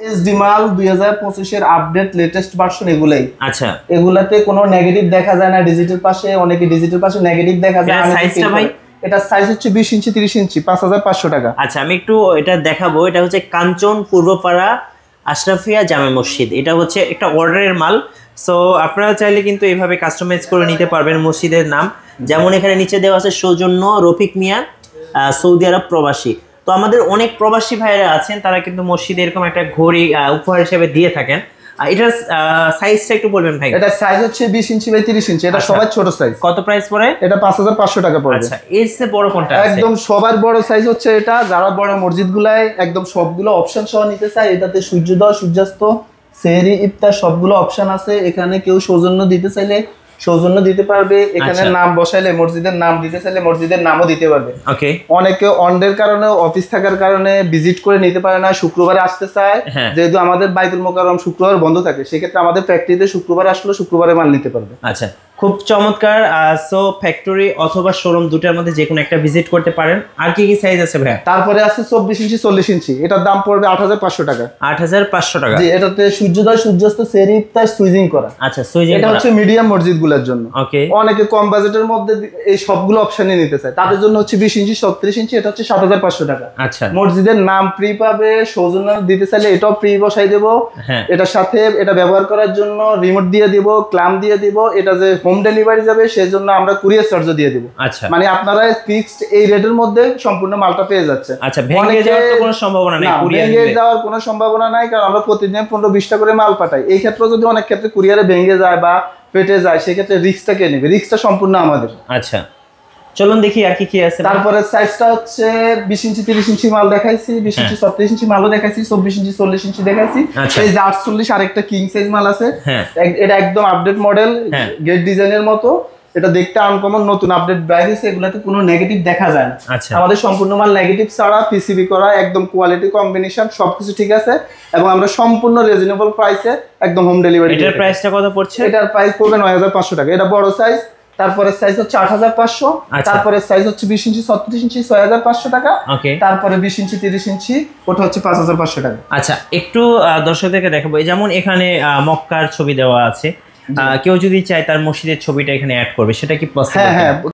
SD মাল 2025 এর update latest version এগুলাই। আচ্ছা, এগুলাতে কোনো নেগেটিভ দেখা যায় না। ডিজিটাল পাশে অনেকে ডিজিটাল পাশে নেগেটিভ দেখা যায়। সাইজটা ভাই, এটা সাইজ হচ্ছে 20 ইঞ্চি 30 ইঞ্চি, 5500 টাকা। আচ্ছা, আমি একটু এটা দেখাবো। এটা হচ্ছে কাঞ্চন পূর্বপাড়া আশরাফিয়া জামে মসজিদ। এটা হচ্ছে একটা অর্ডারের মাল। সো আপনারা চাইলে কিন্তু এইভাবে কাস্টমাইজ করে নিতে পারবেন মসজিদের নাম। যেমন এখানে নিচে দেওয়া আছে সৌজন্য রফিক মিয়া, সৌদি আরব প্রবাসী। তো আমাদের অনেক প্রবাসী ভাইয়েরা আছেন, তারা কিন্তু মসজিদে এরকম একটা ঘড়ি উপহার হিসেবে দিয়ে থাকেন। এটার সাইজটা একটু বলবেন ভাই। এটা সাইজ হচ্ছে 20 ইঞ্চি বাই 30 ইঞ্চি। এটা সবার ছোট সাইজ। কত প্রাইস পড়ে? এটা 5500 টাকা পড়বে। আচ্ছা, এর চেয়ে বড় কোনটা আছে? একদম সবার বড় সাইজ হচ্ছে এটা। যারা বড় মসজিদগুলায় একদম সবগুলো অপশন সহ নিতে চায়, এটাতে সূর্যোদয় সূর্যাস্ত সেহরি ইফতার সবগুলো অপশন আছে। এখানে কেউ সৌজন্য দিতে চাইলে সৌজন্য দিতে পারবে। এখানে নাম বসাইলে মসজিদের নাম দিতে চাইলে মসজিদের নামও দিতে পারবে। ওকে। অনেকে অন্ডের কারণে অফিস থাকার কারণে ভিজিট করে নিতে পারে না, শুক্রবারে আসতে চায়। যেহেতু আমাদের বাইতুল মোকাররম শুক্রবার বন্ধ থাকে, সেক্ষেত্রে আমাদের ফ্যাক্টরিতে শুক্রবার আসলে শুক্রবারে মাল নিতে পারবে। আচ্ছা, খুব চমৎকার। সো ফ্যাক্টরি অথবা শোরুম দুটার মধ্যে যে কোনো একটা ভিজিট করতে পারেন। আর কি কি সাইজ আছে ভাই? তারপরে আছে 24 ইঞ্চি 40 ইঞ্চি। এটার দাম পড়বে 8500 টাকা। 8500 টাকা। জি, এটাতে সূর্যোদয় সূর্যাস্ত সেহরি ইফতার সুইজিং করা। আচ্ছা, সুইজিং এটা হচ্ছে মিডিয়াম মসজিদগুলোর জন্য। ওকে। অনেকে কম বাজেটের মধ্যে এই সবগুলো অপশনই নিতে চায়, তাদের জন্য হচ্ছে 20 ইঞ্চি 36 ইঞ্চি। এটা হচ্ছে 7500 টাকা। আচ্ছা, মসজিদের নাম ফ্রি পাবে, সৌজন্য দিতে চাইলে এটাও ফ্রি বসাই দেব। এটার সাথে এটা ব্যবহার করার জন্য রিমোট দিয়ে দিব, ক্লাম দিয়ে দিব। এটা যে হোম ডেলিভারি যাবে সেজন্য আমরা কুরিয়ার চার্জও দিয়ে দিব। আচ্ছা, মানে আপনারা ফিক্সড এই রেটের মধ্যে সম্পূর্ণ মালটা পেয়ে যাচ্ছে। আচ্ছা, ভেঙে যাওয়ার তো কোনো সম্ভাবনা নাই? ভেঙে যাওয়ার কোনো সম্ভাবনা নাই, কারণ আমরা প্রতিদিন 15-20টা করে মাল পাঠাই। এই ক্ষেত্রে যদি অনেক ক্ষেত্রে কুরিয়ারে ভেঙে যায় বা পেটে যায়, সেক্ষেত্রে রিস্কটা কে নেবে? রিস্কটা সম্পূর্ণ আমাদের। আচ্ছা, চলুন দেখি আর কি কি আছে। তারপরে সাইজটা হচ্ছে 20 ইঞ্চি 30 ইঞ্চি মাল দেখাইছি, 20 ইঞ্চি 36 ইঞ্চি মালও দেখাইছি, 24 ইঞ্চি 40 ইঞ্চি দেখাইছি। এই যে 48 আরেকটা কিং সাইজ মাল আছে। এটা একদম আপডেট মডেল, গেট ডিজাইনের মতো। এটা দেখতে আনকমন, নতুন আপডেট বাইরে হয়েছে। এগুলাতে কোনো নেগেটিভ দেখা যায় না। আমাদের সম্পূর্ণ মাল নেগেটিভ ছাড়া, পিসিবি করা, একদম কোয়ালিটি কম্বিনেশন সবকিছু ঠিক আছে। এবং আমরা সম্পূর্ণ রিজনেবল প্রাইসে একদম হোম ডেলিভারি। এটার প্রাইসটা কত পড়ছে? এটার প্রাইস পড়বে 9500 টাকা। এটা বড় সাইজ। তারপরে সাইজ হচ্ছে 8500। তারপরে সাইজ হচ্ছে 20 ইঞ্চি 36 ইঞ্চি 6500 টাকা। তারপরে 20 ইঞ্চি 30 ইঞ্চি, ওটা হচ্ছে 5500 টাকা। আচ্ছা, একটু দর্শকদেরকে দেখাবো। যেমন এখানে মক্কার ছবি দেওয়া আছে, কেউ যদি চায় তার মসজিদের ছবিটা এখানে অ্যাড করবে, সেটা কি পসিবল? হ্যাঁ।